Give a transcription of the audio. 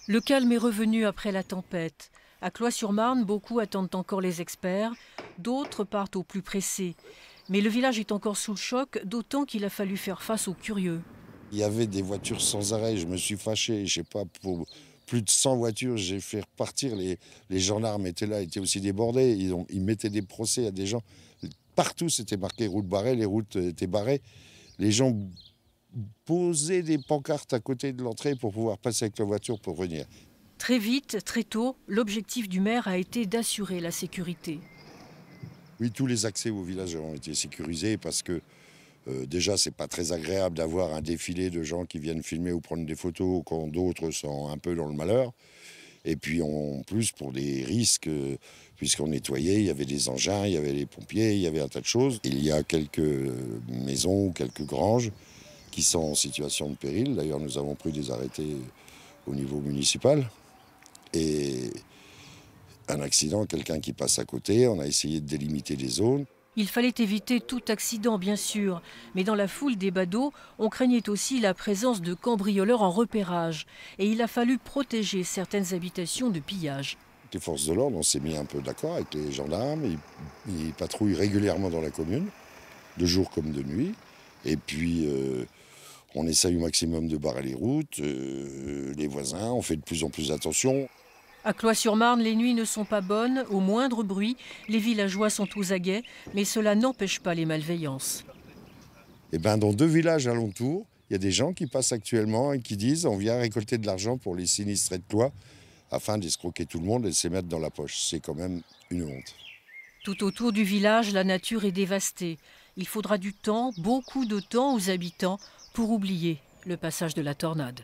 Le calme est revenu après la tempête. À Cloix-sur-Marne, beaucoup attendent encore les experts, d'autres partent au plus pressé. Mais le village est encore sous le choc, d'autant qu'il a fallu faire face aux curieux. Il y avait des voitures sans arrêt, je me suis fâché, je sais pas, pour plus de 100 voitures, j'ai fait repartir, les gendarmes étaient là, étaient aussi débordés, ils mettaient des procès à des gens. Partout c'était marqué route barrée, les routes étaient barrées. Les gens posaient des pancartes à côté de l'entrée pour pouvoir passer avec la voiture pour venir. Très vite, très tôt, l'objectif du maire a été d'assurer la sécurité. Oui, tous les accès au village ont été sécurisés parce que déjà, c'est pas très agréable d'avoir un défilé de gens qui viennent filmer ou prendre des photos quand d'autres sont un peu dans le malheur. Et puis en plus, pour des risques, puisqu'on nettoyait, il y avait des engins, il y avait les pompiers, il y avait un tas de choses. Il y a quelques maisons, quelques granges qui sont en situation de péril. D'ailleurs, nous avons pris des arrêtés au niveau municipal. Et un accident, quelqu'un qui passe à côté, on a essayé de délimiter les zones. Il fallait éviter tout accident, bien sûr, mais dans la foule des badauds, on craignait aussi la présence de cambrioleurs en repérage. Et il a fallu protéger certaines habitations de pillage. Les forces de l'ordre, on s'est mis un peu d'accord avec les gendarmes. Ils patrouillent régulièrement dans la commune, de jour comme de nuit. Et puis, on essaye au maximum de barrer les routes. Les voisins, on fait de plus en plus attention. À Cloix-sur-Marne, les nuits ne sont pas bonnes. Au moindre bruit, les villageois sont aux aguets, mais cela n'empêche pas les malveillances. Et ben, dans 2 villages alentours, il y a des gens qui passent actuellement et qui disent on vient récolter de l'argent pour les sinistrés de Cloix afin d'escroquer tout le monde et de se les mettre dans la poche. C'est quand même une honte. Tout autour du village, la nature est dévastée. Il faudra du temps, beaucoup de temps aux habitants pour oublier le passage de la tornade.